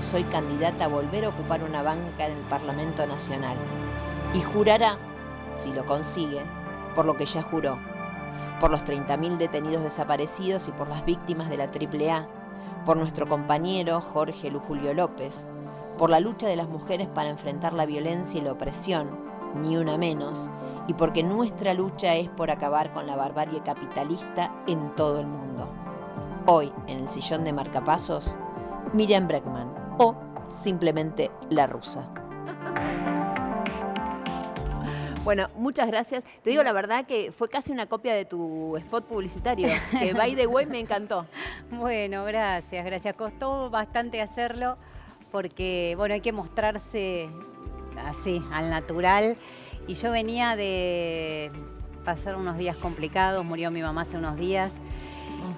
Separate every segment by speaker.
Speaker 1: soy candidata a volver a ocupar una banca en el Parlamento Nacional. Y jurará, si lo consigue, por lo que ya juró, por los 30.000 detenidos desaparecidos y por las víctimas de la AAA, por nuestro compañero Jorge Lujulio López, por la lucha de las mujeres para enfrentar la violencia y la opresión, ni una menos, y porque nuestra lucha es por acabar con la barbarie capitalista en todo el mundo. Hoy, en el sillón de marcapasos, Miriam Bregman, o simplemente La Rusa. Bueno, muchas gracias. Te digo la verdad que fue casi una copia de tu spot publicitario, que by the way me encantó.
Speaker 2: Bueno, gracias, gracias. Costó bastante hacerlo porque, bueno, hay que mostrarse así, al natural. Y yo venía de pasar unos días complicados, murió mi mamá hace unos días.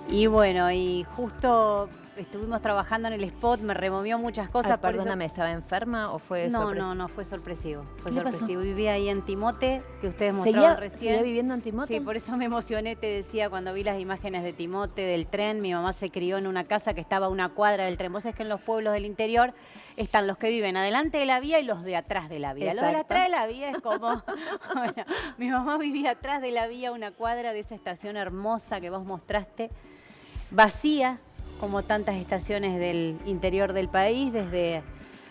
Speaker 2: Y bueno, y justo estuvimos trabajando en el spot, me removió muchas cosas.
Speaker 1: Perdóname, ¿estaba enferma o fue sorpresivo?
Speaker 2: No, fue sorpresivo. Fue
Speaker 1: ¿Qué
Speaker 2: sorpresivo.
Speaker 1: pasó?
Speaker 2: Vivía ahí en Timote, que ustedes mostraron recién.
Speaker 1: ¿Seguía viviendo en Timote?
Speaker 2: Sí, por eso me emocioné, te decía, cuando vi las imágenes de Timote, del tren. Mi mamá se crió en una casa que estaba a una cuadra del tren. Vos sabés que en los pueblos del interior están los que viven adelante de la vía y los de atrás de la vía.
Speaker 1: Exacto.
Speaker 2: Los de atrás de la vía es como... Bueno, mi mamá vivía atrás de la vía, una cuadra de esa estación hermosa que vos mostraste, vacía, como tantas estaciones del interior del país, desde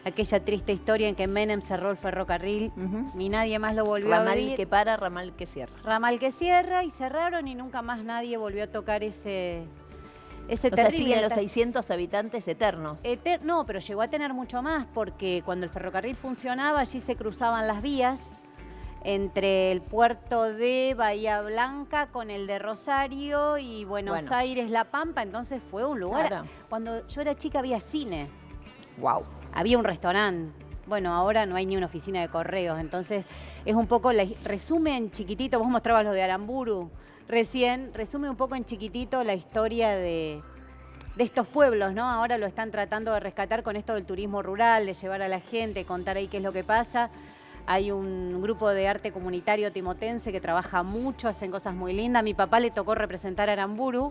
Speaker 2: aquella triste historia en que Menem cerró el ferrocarril, ni nadie más lo volvió a abrir.
Speaker 1: Ramal que para, ramal que cierra.
Speaker 2: Ramal que cierra, y cerraron y nunca más nadie volvió a tocar ese
Speaker 1: O sea,
Speaker 2: terrible...
Speaker 1: siguen los 600 habitantes eternos.
Speaker 2: No, pero llegó a tener mucho más, porque cuando el ferrocarril funcionaba, allí se cruzaban las vías entre el puerto de Bahía Blanca con el de Rosario y Buenos Aires, La Pampa. Entonces fue un lugar...
Speaker 1: Claro.
Speaker 2: Cuando yo era chica había cine.
Speaker 1: Wow.
Speaker 2: Había un restaurante. Bueno, ahora no hay ni una oficina de correos. Entonces es un poco... Resumen chiquitito, vos mostrabas lo de Aramburu recién. Resume un poco en chiquitito la historia de estos pueblos, ¿no? Ahora lo están tratando de rescatar con esto del turismo rural, de llevar a la gente, contar ahí qué es lo que pasa. Hay un grupo de arte comunitario timotense que trabaja mucho, hacen cosas muy lindas. A mi papá le tocó representar a Aramburu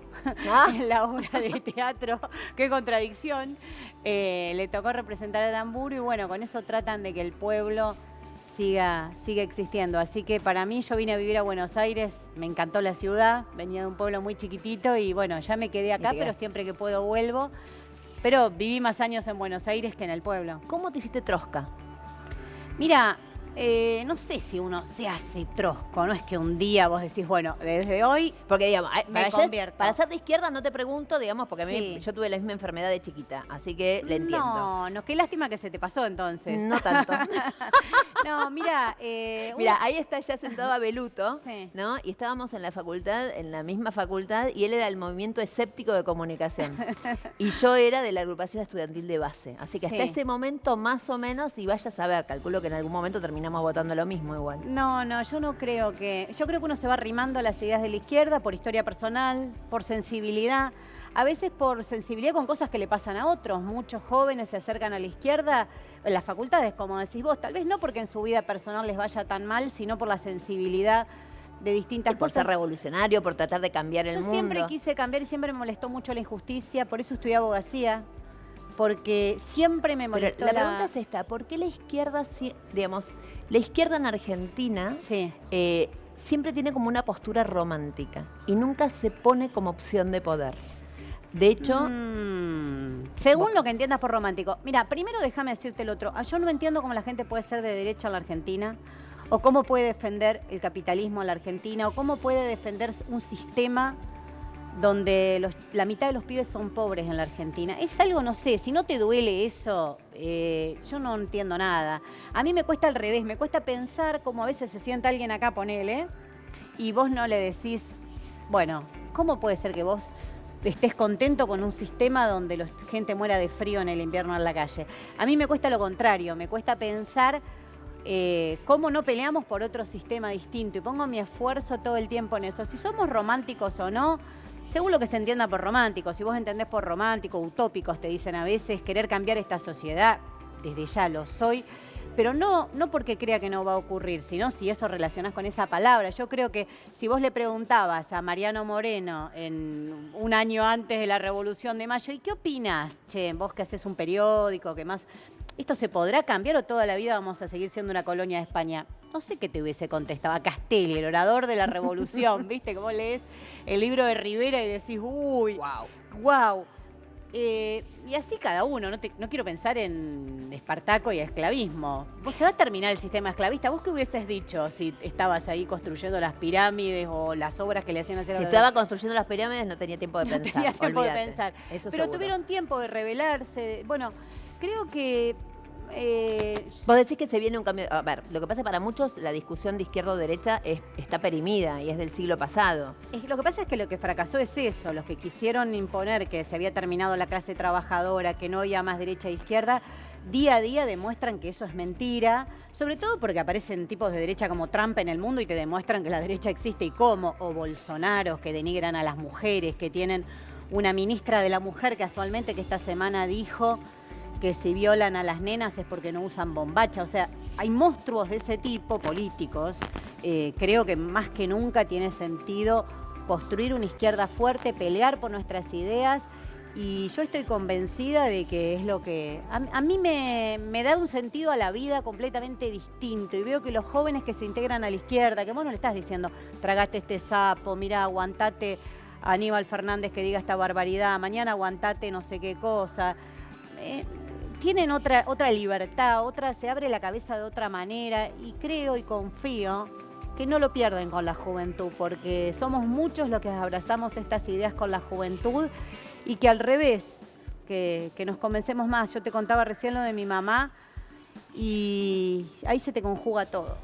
Speaker 2: en la obra de teatro. ¡Qué contradicción! Le tocó representar a Aramburu y bueno, con eso tratan de que el pueblo siga existiendo. Así que para mí, yo vine a vivir a Buenos Aires, me encantó la ciudad, venía de un pueblo muy chiquitito y bueno, ya me quedé acá, pero siempre que puedo vuelvo. Pero viví más años en Buenos Aires que en el pueblo.
Speaker 1: ¿Cómo te hiciste trosca?
Speaker 2: Mira... no sé si uno se hace trosco, no es que un día vos decís, bueno, desde hoy,
Speaker 1: porque digamos, para ser de izquierda no te pregunto, digamos, porque a mí, yo tuve la misma enfermedad de chiquita, así que le entiendo.
Speaker 2: No, qué lástima que se te pasó entonces.
Speaker 1: No tanto.
Speaker 2: No, mira...
Speaker 1: Mira, ahí está ya sentado Abeluto, ¿no? Y estábamos en la facultad, en la misma facultad, y él era del movimiento escéptico de comunicación. Y yo era de la agrupación estudiantil de base. Así que hasta ese momento, más o menos, y vaya a saber, calculo que en algún momento terminamos votando lo mismo igual.
Speaker 2: No, yo no creo que... Yo creo que uno se va arrimando a las ideas de la izquierda por historia personal, por sensibilidad. A veces por sensibilidad con cosas que le pasan a otros. Muchos jóvenes se acercan a la izquierda en las facultades, como decís vos. Tal vez no porque en su vida personal les vaya tan mal, sino por la sensibilidad de distintas cosas.
Speaker 1: Por ser revolucionario, por tratar de cambiar el mundo.
Speaker 2: Yo siempre quise cambiar y siempre me molestó mucho la injusticia. Por eso estudié abogacía. Porque siempre me molestó.
Speaker 1: Pero la pregunta es esta, ¿por qué la izquierda, digamos, la izquierda en Argentina siempre tiene como una postura romántica y nunca se pone como opción de poder? De hecho...
Speaker 2: según lo que entiendas por romántico. Mira, primero déjame decirte el otro. Yo no entiendo cómo la gente puede ser de derecha en la Argentina, o cómo puede defender el capitalismo en la Argentina, o cómo puede defender un sistema donde la mitad de los pibes son pobres en la Argentina. Es algo, no sé, si no te duele eso, yo no entiendo nada. A mí me cuesta al revés, me cuesta pensar cómo a veces se sienta alguien acá, ponele, y vos no le decís, bueno, ¿cómo puede ser que vos estés contento con un sistema donde la gente muera de frío en el invierno en la calle? A mí me cuesta lo contrario, me cuesta pensar cómo no peleamos por otro sistema distinto, y pongo mi esfuerzo todo el tiempo en eso. Si somos románticos o no, según lo que se entienda por romántico. Si vos entendés por romántico, utópicos te dicen a veces, querer cambiar esta sociedad, desde ya lo soy, pero no porque crea que no va a ocurrir, sino si eso relacionás con esa palabra. Yo creo que si vos le preguntabas a Mariano Moreno en un año antes de la Revolución de Mayo, ¿y qué opinás, che, vos que haces un periódico, que más... ¿Esto se podrá cambiar o toda la vida vamos a seguir siendo una colonia de España? No sé qué te hubiese contestado. A Castelli, el orador de la Revolución, ¿viste? Como lees el libro de Rivera y decís, uy, wow. Y así cada uno. No quiero pensar en Espartaco y esclavismo. ¿Vos se va a terminar el sistema esclavista? ¿Vos qué hubieses dicho si estabas ahí construyendo las pirámides o las obras que le hacían hacer a
Speaker 1: Si
Speaker 2: los...
Speaker 1: estaba construyendo las pirámides no tenía tiempo de pensar.
Speaker 2: No tenía tiempo de
Speaker 1: olvídate.
Speaker 2: pensar.
Speaker 1: Eso
Speaker 2: Pero
Speaker 1: seguro.
Speaker 2: tuvieron tiempo de rebelarse. Bueno, creo que...
Speaker 1: Vos decís que se viene un cambio. A ver, lo que pasa para muchos, la discusión de izquierda o derecha está perimida y es del siglo pasado.
Speaker 2: Lo que pasa es que lo que fracasó es eso. Los que quisieron imponer que se había terminado la clase trabajadora, que no había más derecha e izquierda, día a día demuestran que eso es mentira. Sobre todo porque aparecen tipos de derecha como Trump en el mundo y te demuestran que la derecha existe y cómo. O Bolsonaro, que denigran a las mujeres, que tienen una ministra de la mujer casualmente que esta semana dijo que si violan a las nenas es porque no usan bombacha. O sea, hay monstruos de ese tipo políticos. Creo que más que nunca tiene sentido construir una izquierda fuerte, pelear por nuestras ideas. Y yo estoy convencida de que es lo que... A mí me da un sentido a la vida completamente distinto. Y veo que los jóvenes que se integran a la izquierda, que vos no le estás diciendo, tragaste este sapo, mira, aguantate a Aníbal Fernández que diga esta barbaridad, mañana aguantate no sé qué cosa... tienen otra libertad, se abre la cabeza de otra manera y creo y confío que no lo pierden con la juventud, porque somos muchos los que abrazamos estas ideas con la juventud y que al revés, que nos convencemos más. Yo te contaba recién lo de mi mamá y ahí se te conjuga todo.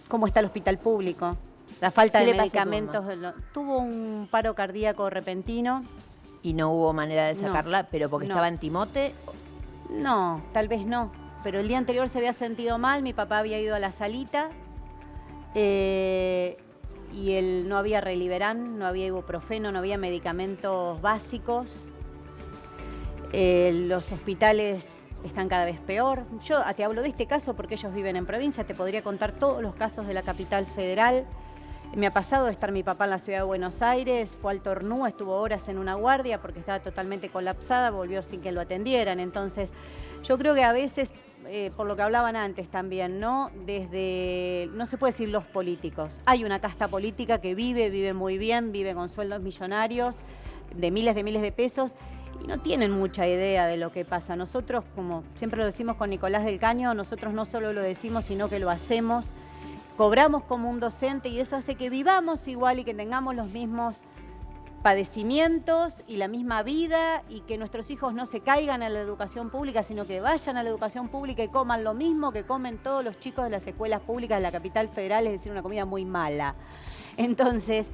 Speaker 2: ¿Cómo está el hospital público? La falta de medicamentos. Tuvo un paro cardíaco repentino.
Speaker 1: Y no hubo manera de sacarla,
Speaker 2: No,
Speaker 1: pero porque
Speaker 2: no.
Speaker 1: estaba en Timote.
Speaker 2: No, tal vez no. Pero el día anterior se había sentido mal, mi papá había ido a la salita y él no había Reliberán, no había ibuprofeno, no había medicamentos básicos. Los hospitales están cada vez peor. Yo te hablo de este caso porque ellos viven en provincia, te podría contar todos los casos de la capital federal. Me ha pasado de estar mi papá en la ciudad de Buenos Aires, fue al Tornú, estuvo horas en una guardia porque estaba totalmente colapsada, volvió sin que lo atendieran. Entonces, yo creo que a veces, por lo que hablaban antes también, ¿no? No se puede decir los políticos. Hay una casta política que vive muy bien, vive con sueldos millonarios, de miles de pesos, y no tienen mucha idea de lo que pasa. Nosotros, como siempre lo decimos con Nicolás del Caño, nosotros no solo lo decimos, sino que lo hacemos. Cobramos como un docente y eso hace que vivamos igual y que tengamos los mismos padecimientos y la misma vida y que nuestros hijos no se caigan a la educación pública, sino que vayan a la educación pública y coman lo mismo que comen todos los chicos de las escuelas públicas de la capital federal, es decir, una comida muy mala. Entonces,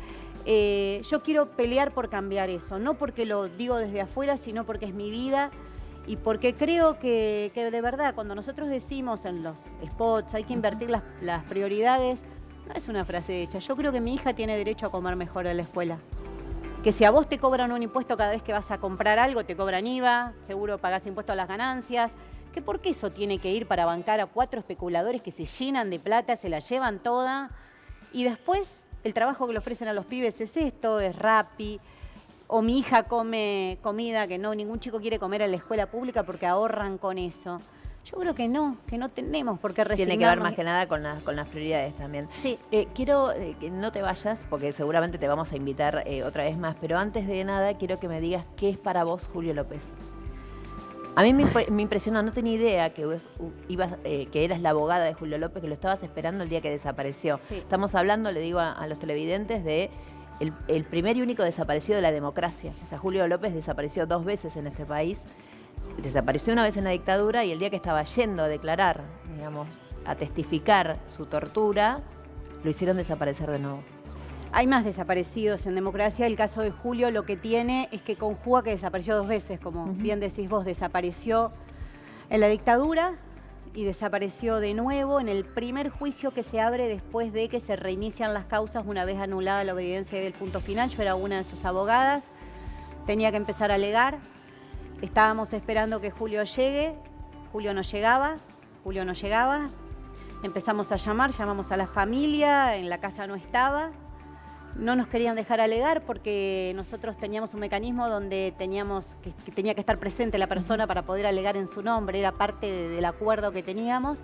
Speaker 2: yo quiero pelear por cambiar eso, no porque lo digo desde afuera, sino porque es mi vida. Y porque creo que de verdad, cuando nosotros decimos en los spots hay que invertir las prioridades, no es una frase hecha. Yo creo que mi hija tiene derecho a comer mejor en la escuela. Que si a vos te cobran un impuesto cada vez que vas a comprar algo, te cobran IVA, seguro pagás impuesto a las ganancias, que por qué eso tiene que ir para bancar a 4 especuladores que se llenan de plata, se la llevan toda, y después el trabajo que le ofrecen a los pibes es esto, es Rappi. O mi hija come comida que ningún chico quiere comer en la escuela pública porque ahorran con eso. Yo creo que no tenemos por qué resignarnos.
Speaker 1: Tiene que ver más que nada con las prioridades también.
Speaker 2: Sí.
Speaker 1: Quiero que no te vayas, porque seguramente te vamos a invitar otra vez más, pero antes de nada quiero que me digas qué es para vos Julio López. A mí me impresionó, no tenía idea que que eras la abogada de Julio López, que lo estabas esperando el día que desapareció.
Speaker 2: Sí.
Speaker 1: Estamos hablando, le digo a los televidentes, de el primer y único desaparecido de la democracia. O sea, Julio López desapareció 2 veces en este país. Desapareció una vez en la dictadura y el día que estaba yendo a declarar, digamos, a testificar su tortura, lo hicieron desaparecer de nuevo.
Speaker 2: Hay más desaparecidos en democracia. El caso de Julio lo que tiene es que conjuga que desapareció 2 veces, como bien decís vos, desapareció en la dictadura y desapareció de nuevo en el primer juicio que se abre después de que se reinician las causas una vez anulada la obediencia del punto final. Yo era una de sus abogadas, tenía que empezar a alegar, estábamos esperando que Julio llegue, Julio no llegaba, Julio no llegaba. Empezamos a llamar, llamamos a la familia, en la casa no estaba. No nos querían dejar alegar porque nosotros teníamos un mecanismo donde teníamos que tenía que estar presente la persona para poder alegar en su nombre, era parte del acuerdo que teníamos.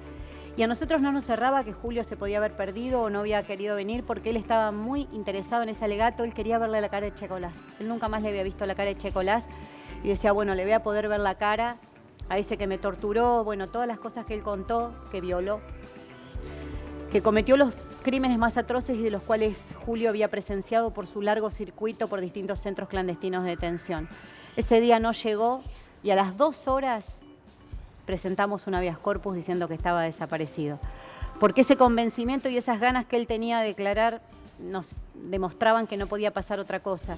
Speaker 2: Y a nosotros no nos cerraba que Julio se podía haber perdido o no había querido venir porque él estaba muy interesado en ese alegato, él quería verle la cara de Checolás. Él nunca más le había visto la cara de Checolás y decía, bueno, le voy a poder ver la cara a ese que me torturó, bueno, todas las cosas que él contó, que violó, que cometió los crímenes más atroces y de los cuales Julio había presenciado por su largo circuito por distintos centros clandestinos de detención. Ese día no llegó y a las 2 horas presentamos un habeas corpus diciendo que estaba desaparecido. Porque ese convencimiento y esas ganas que él tenía de declarar nos demostraban que no podía pasar otra cosa.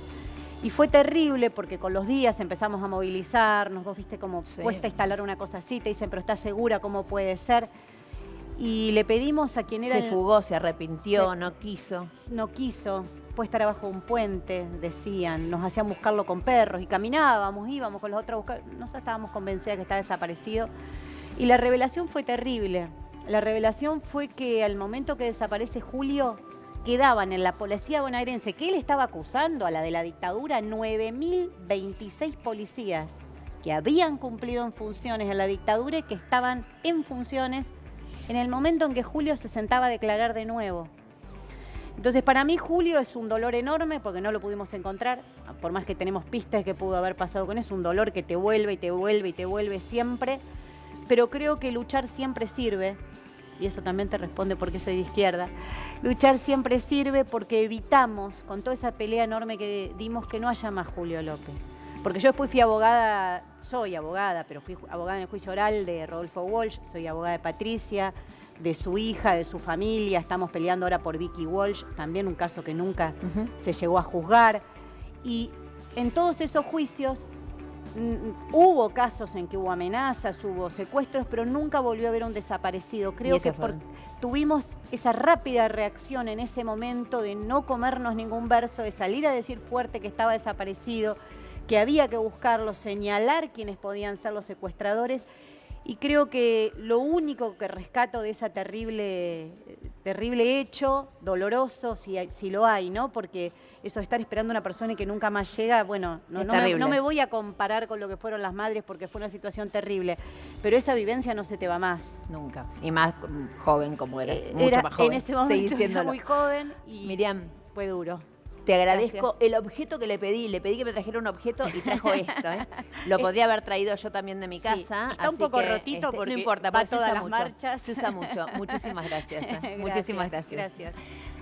Speaker 2: Y fue terrible porque con los días empezamos a movilizarnos, vos viste cómo cuesta instalar una cosa así, te dicen, pero ¿estás segura? ¿Cómo puede ser? Y le pedimos a quien era...
Speaker 1: Se fugó, se arrepintió, no quiso.
Speaker 2: No quiso, puede estar abajo de un puente, decían. Nos hacían buscarlo con perros y caminábamos, íbamos con los otros a buscar. Nosotros estábamos convencidas que estaba desaparecido. Y la revelación fue terrible. La revelación fue que al momento que desaparece Julio, quedaban en la policía bonaerense, que él estaba acusando a la de la dictadura, 9.026 policías que habían cumplido en funciones en la dictadura y que estaban en funciones en el momento en que Julio se sentaba a declarar de nuevo. Entonces, para mí, Julio es un dolor enorme porque no lo pudimos encontrar, por más que tenemos pistas de que pudo haber pasado con eso, un dolor que te vuelve y te vuelve y te vuelve siempre, pero creo que luchar siempre sirve, y eso también te responde por qué soy de izquierda, luchar siempre sirve porque evitamos, con toda esa pelea enorme que dimos, que no haya más Julio López. Porque yo después fui abogada, soy abogada, pero fui abogada en el juicio oral de Rodolfo Walsh, soy abogada de Patricia, de su hija, de su familia, estamos peleando ahora por Vicky Walsh, también un caso que nunca se llegó a juzgar. Y en todos esos juicios hubo casos en que hubo amenazas, hubo secuestros, pero nunca volvió a haber un desaparecido. Creo que tuvimos esa rápida reacción en ese momento de no comernos ningún verso, de salir a decir fuerte que estaba desaparecido, que había que buscarlo, señalar quiénes podían ser los secuestradores. Y creo que lo único que rescato de ese terrible hecho, doloroso, si lo hay, ¿no? Porque eso de estar esperando a una persona y que nunca más llega, bueno, no me voy a comparar con lo que fueron las madres porque fue una situación terrible, pero esa vivencia no se te va más.
Speaker 1: Nunca. Y más joven como eras, mucho más joven.
Speaker 2: En ese momento era muy joven y
Speaker 1: Miriam,
Speaker 2: fue duro.
Speaker 1: te agradezco.
Speaker 2: Gracias.
Speaker 1: El objeto que le pedí que me trajera un objeto y trajo esto. Lo podría haber traído yo también de mi casa.
Speaker 2: Está un poco rotito porque
Speaker 1: no importa,
Speaker 2: va
Speaker 1: se
Speaker 2: todas
Speaker 1: usa
Speaker 2: las
Speaker 1: mucho.
Speaker 2: marchas.
Speaker 1: Se usa mucho. Muchísimas gracias. Muchísimas gracias.
Speaker 2: Gracias.